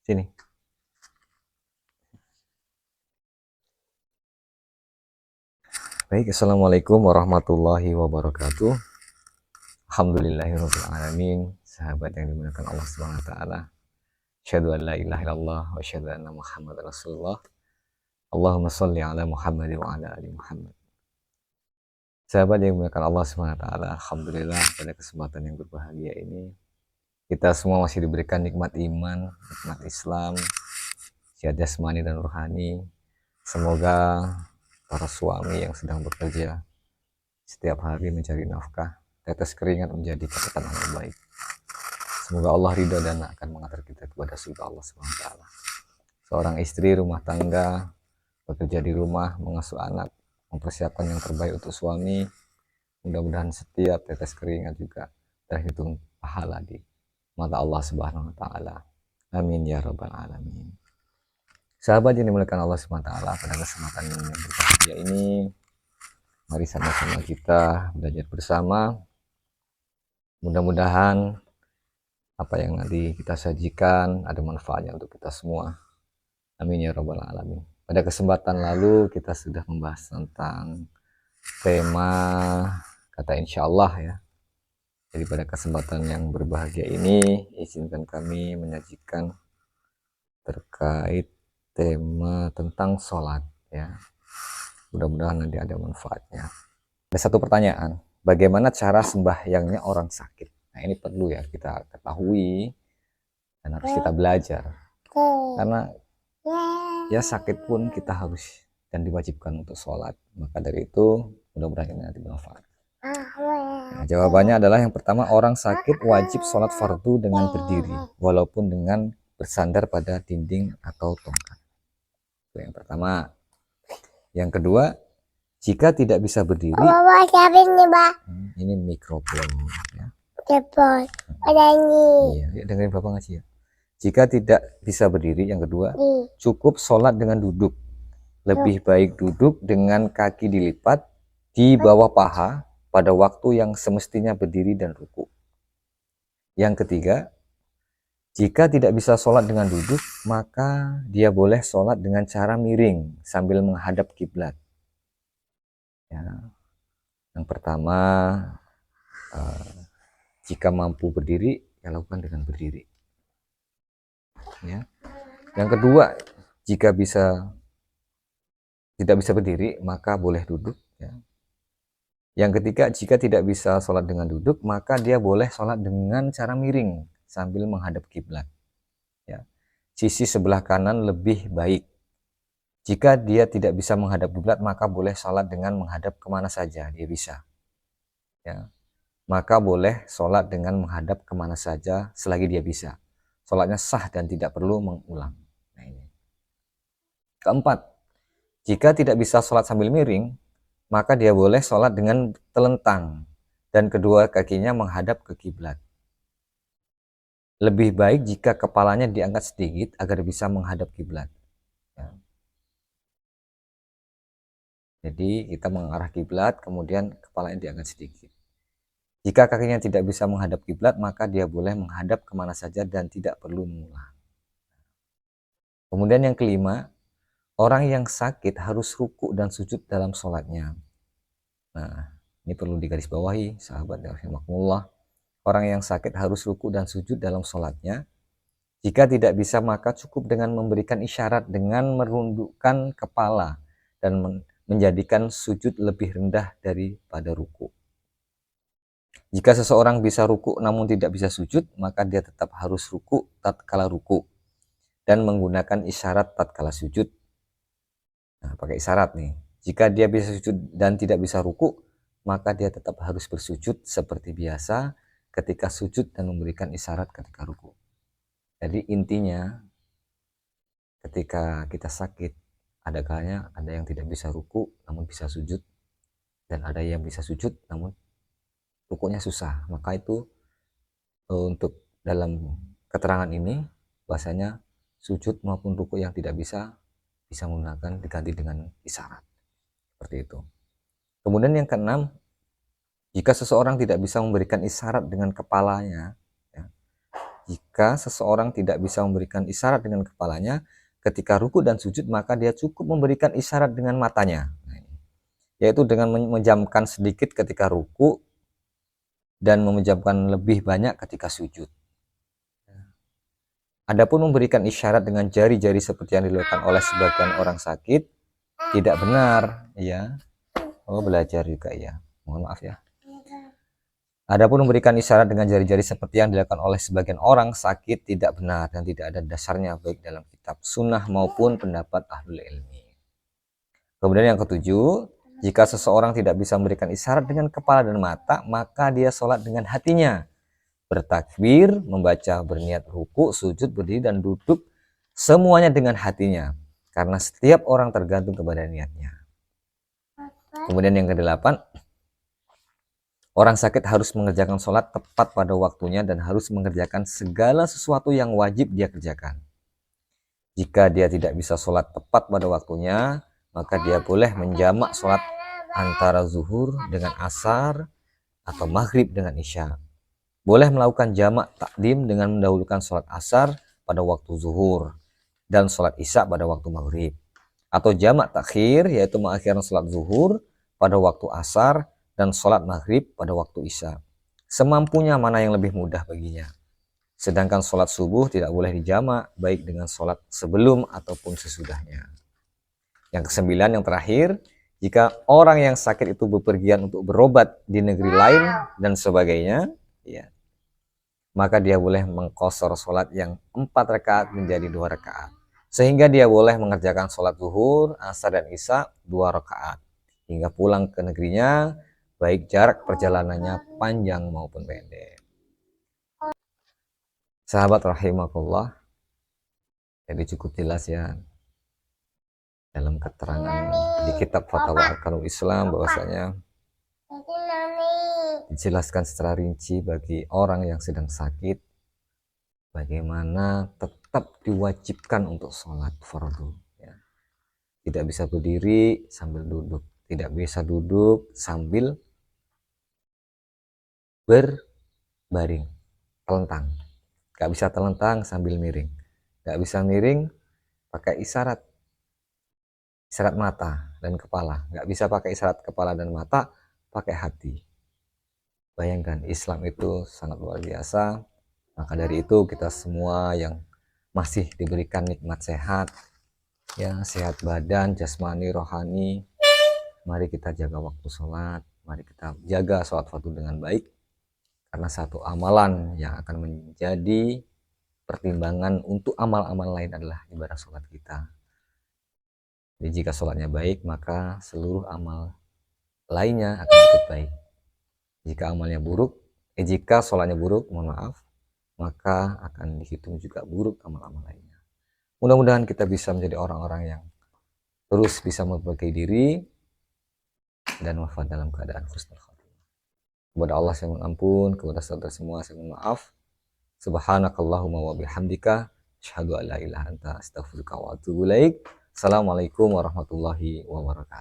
Sini. Baik, assalamualaikum warahmatullahi wabarakatuh. Alhamdulillahirabbil alamin. Sahabat yang dimuliakan Allah Subhanahu wa taala. Asyhadu an la ilaha illallah wa asyhadu anna Muhammadar Rasulullah. Allahumma shalli ala Muhammad wa ala ali Muhammad. Sahabat yang dimuliakan Allah Subhanahu wa taala, alhamdulillah pada kesempatan yang berbahagia ini kita semua masih diberikan nikmat iman, nikmat Islam, sehat jasmani dan rohani. Semoga para suami yang sedang bekerja setiap hari mencari nafkah, tetes keringat menjadi catatan amal baik. Semoga Allah ridho dan akan mengantar kita kepada surga Allah SWT. Seorang istri rumah tangga, bekerja di rumah, mengasuh anak, mempersiapkan yang terbaik untuk suami. Mudah-mudahan setiap tetes keringat juga terhitung pahala di mata Allah Subhanahu wa taala. Amin ya rabbal alamin. Sahabat yang dimuliakan Allah Subhanahu wa taala, pada kesempatan yang berbahagia ini mari sama-sama kita belajar bersama. Mudah-mudahan apa yang nanti kita sajikan ada manfaatnya untuk kita semua. Amin ya rabbal alamin. Pada kesempatan lalu kita sudah membahas tentang tema kata insyaallah ya. Jadi pada kesempatan yang berbahagia ini izinkan kami menyajikan terkait tema tentang sholat ya. Mudah-mudahan nanti ada manfaatnya. Ada satu pertanyaan, bagaimana cara sembahyangnya orang sakit? Nah ini perlu ya kita ketahui dan harus kita belajar. Karena ya sakit pun kita harus dan diwajibkan untuk sholat. Maka dari itu mudah-mudahan ini nanti bermanfaat. Nah, jawabannya adalah yang pertama, orang sakit wajib sholat fardu dengan berdiri walaupun dengan bersandar pada dinding atau tongkat. Itu yang pertama. Yang kedua, jika tidak bisa berdiri, ini mikrofon ya. Iya, dengerin Bapak ngaji ya. Jika tidak bisa berdiri, yang kedua, cukup sholat dengan duduk. Lebih baik duduk dengan kaki dilipat di bawah paha pada waktu yang semestinya berdiri dan ruku. Yang ketiga, jika tidak bisa sholat dengan duduk, maka dia boleh sholat dengan cara miring sambil menghadap kiblat. Ya. Yang pertama, jika mampu berdiri, ya lakukan dengan berdiri. Ya. Yang kedua, jika tidak bisa berdiri, maka boleh duduk. Ya. Yang ketiga, jika tidak bisa sholat dengan duduk, maka dia boleh sholat dengan cara miring sambil menghadap kiblat. Ya. Sisi sebelah kanan lebih baik. Jika dia tidak bisa menghadap kiblat, maka boleh sholat dengan menghadap kemana saja dia bisa. Ya. Maka boleh sholat dengan menghadap kemana saja selagi dia bisa. Sholatnya sah dan tidak perlu mengulang. Nah, ini. Keempat, jika tidak bisa sholat sambil miring, maka dia boleh sholat dengan telentang dan kedua kakinya menghadap ke kiblat. Lebih baik jika kepalanya diangkat sedikit agar bisa menghadap kiblat. Ya. Jadi kita mengarah kiblat, kemudian kepalanya diangkat sedikit. Jika kakinya tidak bisa menghadap kiblat, maka dia boleh menghadap kemana saja dan tidak perlu mengulang. Kemudian yang kelima, orang yang sakit harus ruku dan sujud dalam sholatnya. Nah, ini perlu digarisbawahi, sahabat rahimakumullah. Orang yang sakit harus ruku dan sujud dalam sholatnya. Jika tidak bisa, maka cukup dengan memberikan isyarat dengan merundukkan kepala dan menjadikan sujud lebih rendah daripada ruku. Jika seseorang bisa ruku namun tidak bisa sujud, maka dia tetap harus ruku tatkala ruku dan menggunakan isyarat tatkala sujud. Nah, pakai isyarat nih. Jika dia bisa sujud dan tidak bisa ruku, maka dia tetap harus bersujud seperti biasa ketika sujud dan memberikan isyarat ketika ruku. Jadi intinya ketika kita sakit, ada kalanya ada yang tidak bisa ruku namun bisa sujud, dan ada yang bisa sujud namun rukunya susah. Maka itu untuk dalam keterangan ini bahasanya sujud maupun ruku yang tidak bisa menggunakan diganti dengan isyarat. Seperti itu. Kemudian yang keenam, jika seseorang tidak bisa memberikan isyarat dengan kepalanya, ya, Jika seseorang tidak bisa memberikan isyarat dengan kepalanya ketika ruku dan sujud, maka dia cukup memberikan isyarat dengan matanya, yaitu dengan memejamkan sedikit ketika ruku dan memejamkan lebih banyak ketika sujud. Adapun memberikan isyarat dengan jari-jari seperti yang dilakukan oleh sebagian orang sakit tidak benar, ya. Oh, belajar juga ya. Mohon maaf ya. Adapun memberikan isyarat dengan jari-jari seperti yang dilakukan oleh sebagian orang sakit tidak benar dan tidak ada dasarnya baik dalam kitab sunnah maupun pendapat ahlul ilmi. Kemudian yang ketujuh, jika seseorang tidak bisa memberikan isyarat dengan kepala dan mata, maka dia sholat dengan hatinya. Bertakbir, membaca, berniat ruku, sujud, berdiri, dan duduk, semuanya dengan hatinya. Karena setiap orang tergantung kepada niatnya. Kemudian yang kedelapan, orang sakit harus mengerjakan sholat tepat pada waktunya dan harus mengerjakan segala sesuatu yang wajib dia kerjakan. Jika dia tidak bisa sholat tepat pada waktunya, maka dia boleh menjamak sholat antara zuhur dengan asar atau maghrib dengan isya. Boleh melakukan jamak takdim dengan mendahulukan sholat asar pada waktu zuhur dan sholat isya pada waktu maghrib. Atau jamak takhir, yaitu mengakhirkan sholat zuhur pada waktu asar dan sholat maghrib pada waktu isya. Semampunya mana yang lebih mudah baginya. Sedangkan sholat subuh tidak boleh dijamak, baik dengan sholat sebelum ataupun sesudahnya. Yang kesembilan, yang terakhir, jika orang yang sakit itu bepergian untuk berobat di negeri lain dan sebagainya, ya, maka dia boleh mengqashar sholat yang 4 rakaat menjadi 2 rakaat. Sehingga dia boleh mengerjakan sholat zuhur, asar, dan isya 2 rakaat. Hingga pulang ke negerinya, baik jarak perjalanannya panjang maupun pendek. Sahabat rahimakumullah, jadi cukup jelas ya dalam keterangan di kitab Fatwa Arkanul Islam bahwasanya dijelaskan secara rinci bagi orang yang sedang sakit bagaimana tetap diwajibkan untuk sholat fardu, ya. Tidak bisa berdiri sambil duduk, tidak bisa duduk sambil berbaring, telentang, gak bisa telentang sambil miring, gak bisa miring pakai isyarat mata dan kepala, gak bisa pakai isyarat kepala dan mata, pakai hati. Bayangkan, Islam itu sangat luar biasa. Maka dari itu kita semua yang masih diberikan nikmat sehat, ya, sehat badan, jasmani, rohani, mari kita jaga waktu sholat, mari kita jaga sholat fardu dengan baik, karena satu amalan yang akan menjadi pertimbangan untuk amal-amal lain adalah ibadah sholat kita. Jadi jika sholatnya baik, maka seluruh amal lainnya akan ikut baik. Jika sholatnya buruk, mohon maaf, maka akan dihitung juga buruk amal-amal lainnya. Mudah-mudahan kita bisa menjadi orang-orang yang terus bisa memperbaiki diri dan wafat dalam keadaan husnul khatimah. Kepada Allah saya mohon ampun, kepada saudara semua saya mohon maaf. Subhanakallahumma wa bihamdika, asyhadu an la ilaha illa anta, astaghfiruka wa atubu ilaik. Assalamualaikum warahmatullahi wabarakatuh.